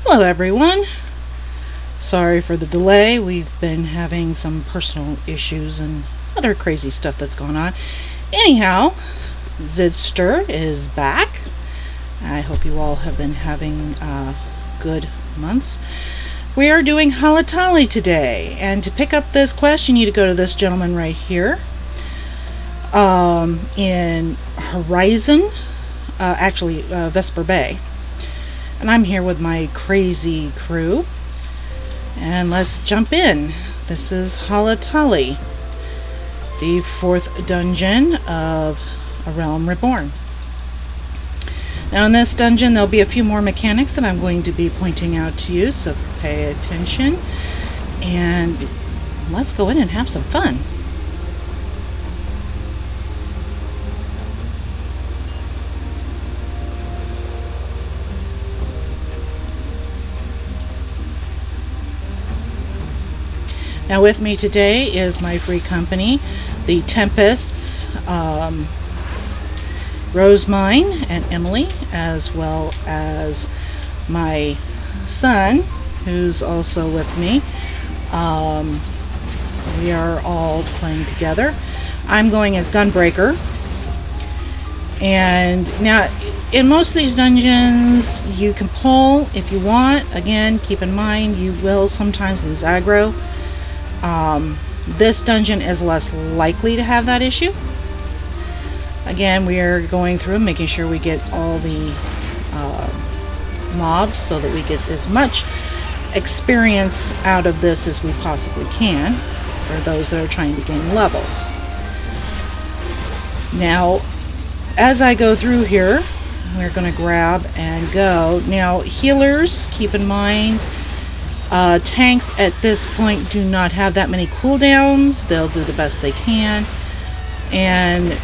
Hello everyone. Sorry for the delay. We've been having some personal issues and other crazy stuff that's going on. Anyhow, Zidster is back. I hope you all have been having good months. We are doing Halitali today, and to pick up this quest, you need to go to this gentleman right here. In Horizon, Vesper Bay. And I'm here with my crazy crew. And let's jump in. This is Halitali, the 4th dungeon of A Realm Reborn. Now in this dungeon there'll be a few more mechanics that I'm going to be pointing out to you, so pay attention. And let's go in and have some fun. Now with me today is my free company, the Tempests, Rosemine and Emily, as well as my son, who's also with me. We are all playing together. I'm going as Gunbreaker. And now, in most of these dungeons, you can pull if you want. Again, keep in mind, you will sometimes lose aggro. This dungeon is less likely to have that issue. Again, we are going through making sure we get all the mobs so that we get as much experience out of this as we possibly can for those that are trying to gain levels. Now, as I go through here, we're going to grab and go. Now, healers, keep in mind, tanks at this point do not have that many cooldowns. They'll do the best they can. And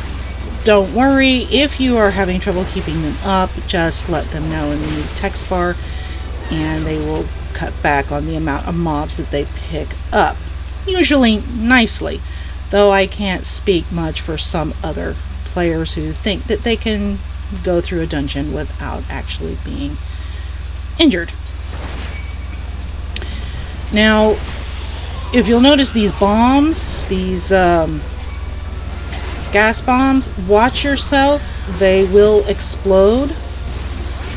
don't worry, if you are having trouble keeping them up, just let them know in the text bar and they will cut back on the amount of mobs that they pick up. Usually nicely, though I can't speak much for some other players who think that they can go through a dungeon without actually being injured. Now, if you'll notice these bombs, these gas bombs, watch yourself. They will explode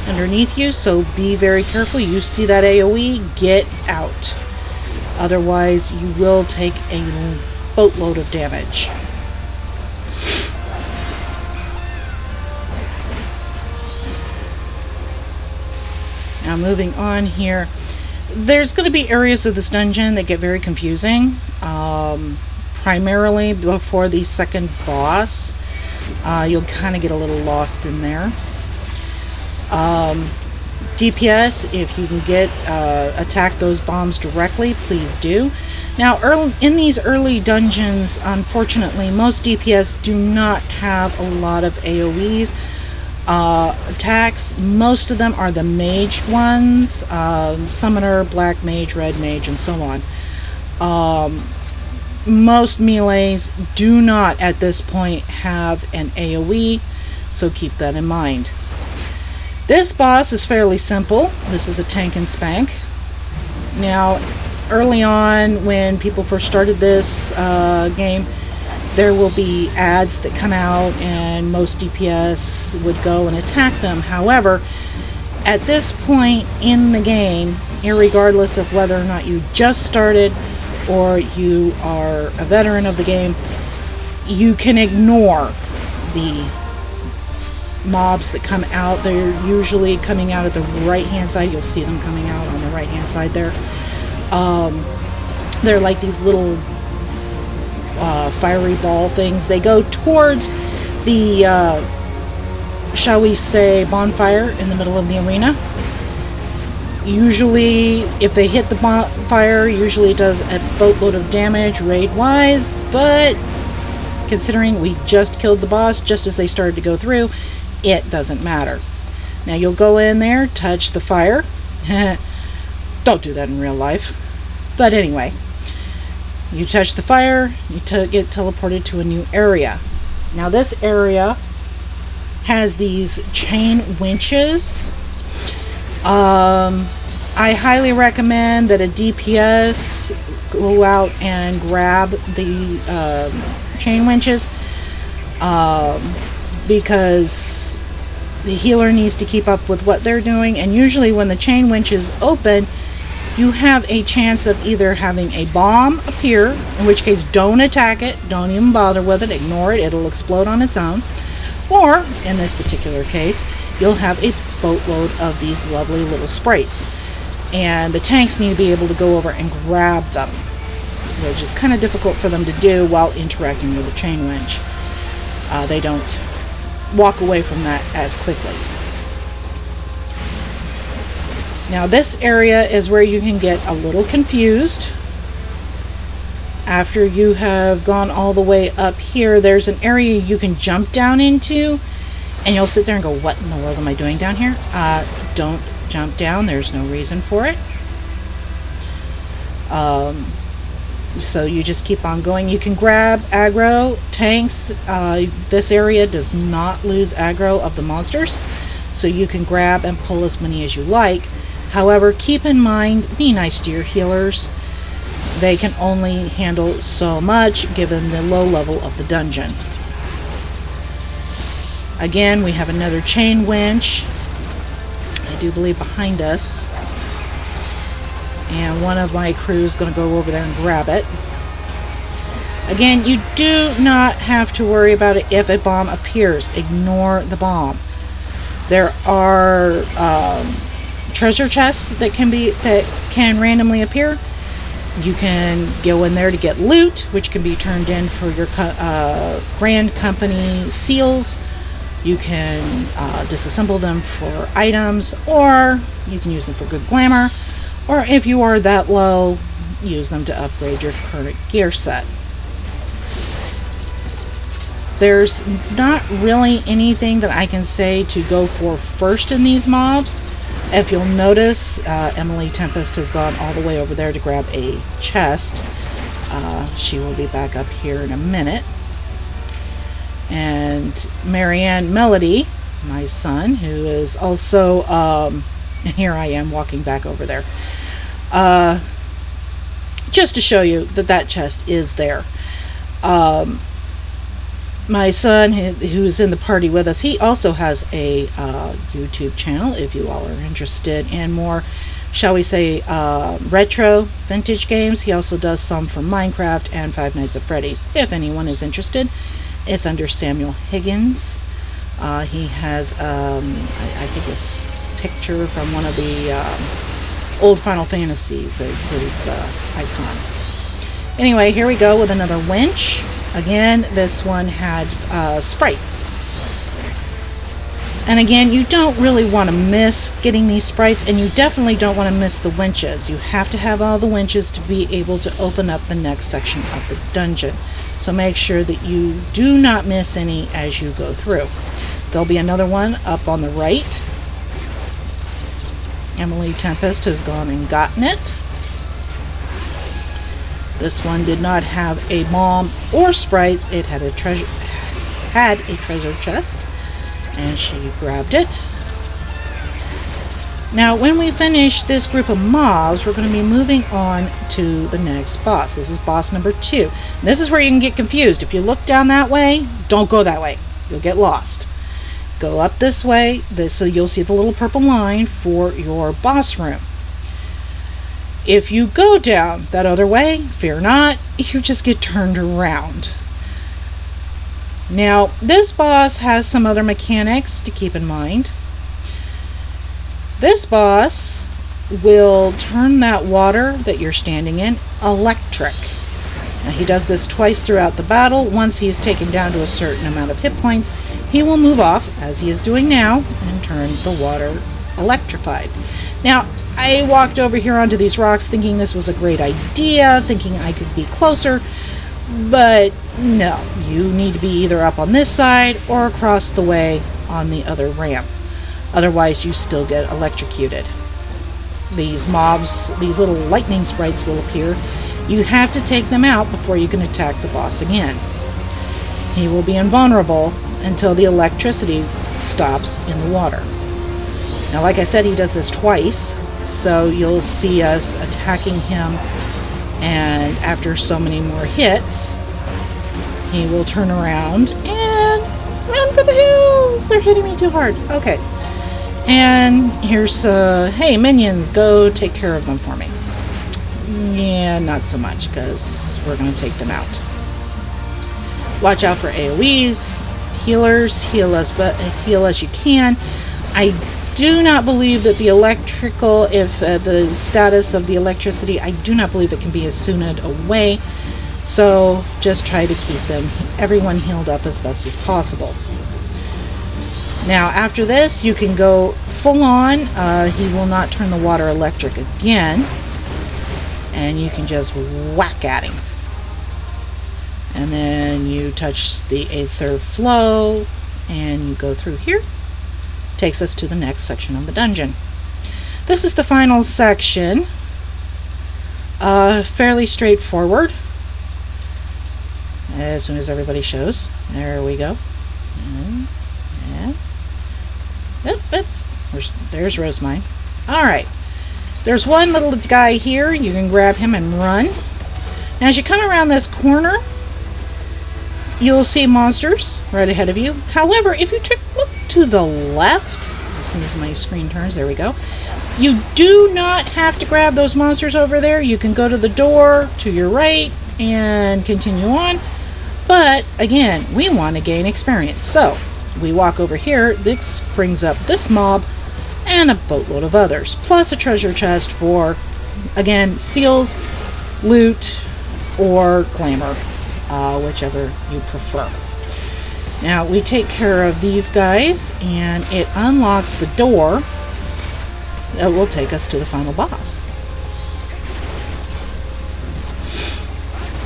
underneath you, so be very careful. You see that AoE, get out. Otherwise, you will take a boatload of damage. Now, moving on here. There's going to be areas of this dungeon that get very confusing, primarily before the second boss. You'll kind of get a little lost in there. DPS, if you can get attack those bombs directly, please do. Now, in these early dungeons, unfortunately, most DPS do not have a lot of AoEs. Attacks, most of them are the mage ones, summoner, black mage, red mage, and so on. Most melees do not at this point have an AoE, so keep that in mind. This boss is fairly simple. This is a tank and spank. Now, early on when people first started this game, there will be ads that come out and most DPS would go and attack them. However, at this point in the game, irregardless of whether or not you just started or you are a veteran of the game, you can ignore the mobs that come out. They're usually coming out at the right hand side. You'll see them coming out on the right hand side there. They're like these little fiery ball things. They go towards the shall we say bonfire in the middle of the arena. Usually if they hit the bonfire, usually it does a boatload of damage raid wise, but considering we just killed the boss just as they started to go through, it doesn't matter. Now you'll go in there, touch the fire. Don't do that in real life, but anyway, you touch the fire, you get teleported to a new area. Now this area has these chain winches. I highly recommend that a DPS go out and grab the chain winches, because the healer needs to keep up with what they're doing, and usually when the chain winch is open, you have a chance of either having a bomb appear, in which case don't attack it, don't even bother with it, ignore it, it'll explode on its own, or in this particular case, you'll have a boatload of these lovely little sprites, and the tanks need to be able to go over and grab them, which is kind of difficult for them to do while interacting with the chain winch. They don't walk away from that as quickly. Now this area is where you can get a little confused. After you have gone all the way up here, there's an area you can jump down into, and you'll sit there and go, what in the world am I doing down here? Don't jump down, there's no reason for it. So you just keep on going. You can grab aggro tanks. This area does not lose aggro of the monsters, so you can grab and pull as many as you like. However, keep in mind, be nice to your healers. They can only handle so much given the low level of the dungeon. Again, we have another chain winch, I do believe behind us, and one of my crew is going to go over there and grab it. Again, you do not have to worry about it if a bomb appears. Ignore the bomb. There are treasure chests that can randomly appear. You can go in there to get loot, which can be turned in for your Grand Company seals. You can disassemble them for items, or you can use them for good glamour, or if you are that low, use them to upgrade your current gear set. There's not really anything that I can say to go for first in these mobs. If you'll notice, Emily Tempest has gone all the way over there to grab a chest. She will be back up here in a minute. And Marianne Melody, my son, who is also, and here I am walking back over there, just to show you that that chest is there. My son, who's in the party with us, he also has a YouTube channel, if you all are interested in more, shall we say, retro vintage games. He also does some for Minecraft and Five Nights at Freddy's, if anyone is interested. It's under Samuel Higgins. He has, I think, this picture from one of the old Final Fantasies as his icon. Anyway, here we go with another winch. Again, this one had sprites. And again, you don't really want to miss getting these sprites, and you definitely don't want to miss the winches. You have to have all the winches to be able to open up the next section of the dungeon. So make sure that you do not miss any as you go through. There'll be another one up on the right. Emily Tempest has gone and gotten it. This one did not have a bomb or sprites. It had a treasure chest, and she grabbed it. Now, when we finish this group of mobs, we're going to be moving on to the next boss. This is boss number 2. And this is where you can get confused. If you look down that way, don't go that way. You'll get lost. Go up this way, so you'll see the little purple line for your boss room. If you go down that other way, fear not, you just get turned around. Now, this boss has some other mechanics to keep in mind. This boss will turn that water that you're standing in electric. Now, he does this twice throughout the battle. Once he's taken down to a certain amount of hit points, he will move off, as he is doing now, and turn the water electrified. Now, I walked over here onto these rocks thinking this was a great idea, thinking I could be closer, but no, you need to be either up on this side or across the way on the other ramp. Otherwise, you still get electrocuted. These mobs, these little lightning sprites will appear. You have to take them out before you can attack the boss again. He will be invulnerable until the electricity stops in the water. Now, like I said, he does this twice. So you'll see us attacking him, and after so many more hits, he will turn around and run for the hills. They're hitting me too hard. Okay. And here's, hey, minions, go take care of them for me. Yeah, not so much, because we're going to take them out. Watch out for AoEs. Healers, heal as you can. I do not believe that the electrical, if the status of the electricity, I do not believe it can be Asuna'd away. So just try to keep everyone healed up as best as possible. Now after this, you can go full on. He will not turn the water electric again. And you can just whack at him. And then you touch the Aether Flow and you go through here. Takes us to the next section of the dungeon. This is the final section. Fairly straightforward. As soon as everybody shows. There we go. And there's Rosemine. Alright. There's one little guy here. You can grab him and run. Now as you come around this corner, you'll see monsters right ahead of you. However, if you look to the left, as soon as my screen turns, there we go. You do not have to grab those monsters over there. You can go to the door to your right and continue on. But again, we want to gain experience. So we walk over here. This brings up this mob and a boatload of others, plus a treasure chest for, again, steals, loot, or glamour, whichever you prefer. Now we take care of these guys, and it unlocks the door that will take us to the final boss.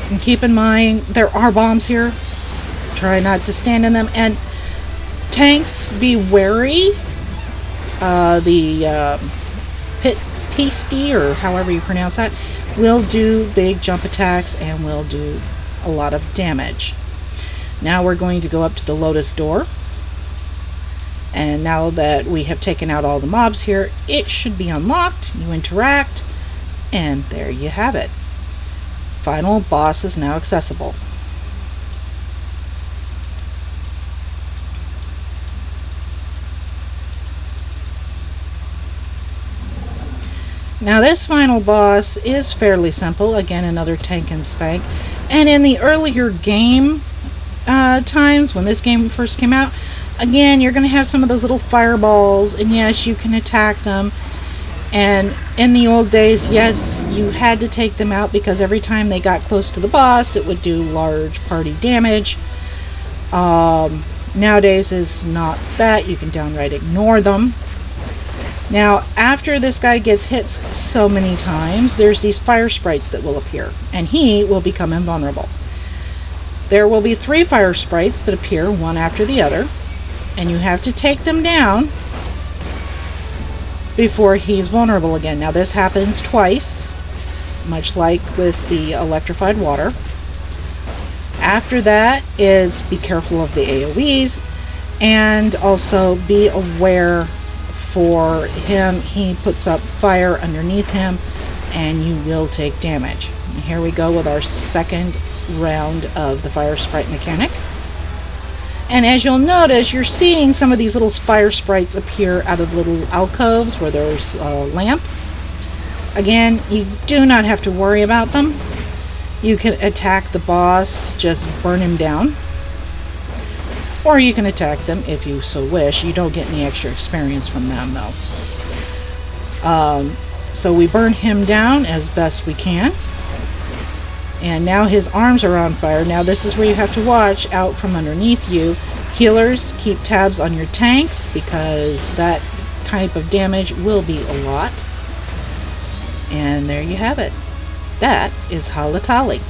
And keep in mind, there are bombs here. Try not to stand in them, and tanks, be wary. The pit pasty, or however you pronounce that, will do big jump attacks and will do a lot of damage. Now we're going to go up to the Lotus door, and now that we have taken out all the mobs here, it should be unlocked. You interact, and there you have it. Final boss is now accessible. Now this final boss is fairly simple. Again, another tank and spank. And in the earlier game times, when this game first came out, again, you're going to have some of those little fireballs, and yes, you can attack them. And in the old days, yes, you had to take them out because every time they got close to the boss, it would do large party damage. Nowadays is not that. You can downright ignore them. Now, after this guy gets hit so many times, there's these fire sprites that will appear, and he will become invulnerable. There will be 3 fire sprites that appear one after the other, and you have to take them down before he's vulnerable again. Now, this happens twice, much like with the electrified water. After that is be careful of the AoEs, and also be aware for him, he puts up fire underneath him and you will take damage. And here we go with our second round of the fire sprite mechanic. And as you'll notice, you're seeing some of these little fire sprites appear out of little alcoves where there's a lamp. Again, you do not have to worry about them. You can attack the boss, just burn him down. Or you can attack them if you so wish. You don't get any extra experience from them, though. So we burn him down as best we can. And now his arms are on fire. Now this is where you have to watch out from underneath you. Healers, keep tabs on your tanks because that type of damage will be a lot. And there you have it. That is Halitali,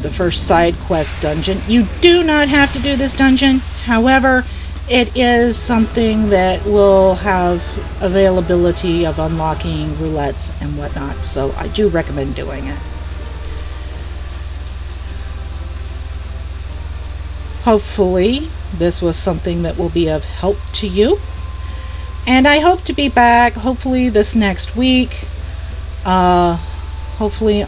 the first side quest dungeon. You do not have to do this dungeon. However, it is something that will have availability of unlocking roulettes and whatnot. So I do recommend doing it. Hopefully, this was something that will be of help to you. And I hope to be back hopefully this next week. Hopefully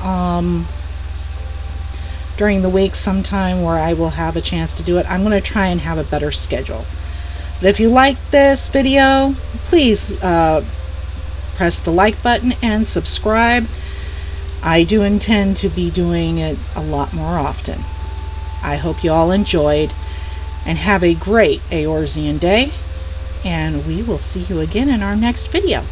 during the week sometime where I will have a chance to do it. I'm going to try and have a better schedule. But if you like this video, please press the like button and subscribe. I do intend to be doing it a lot more often. I hope you all enjoyed and have a great Eorzean day, and we will see you again in our next video.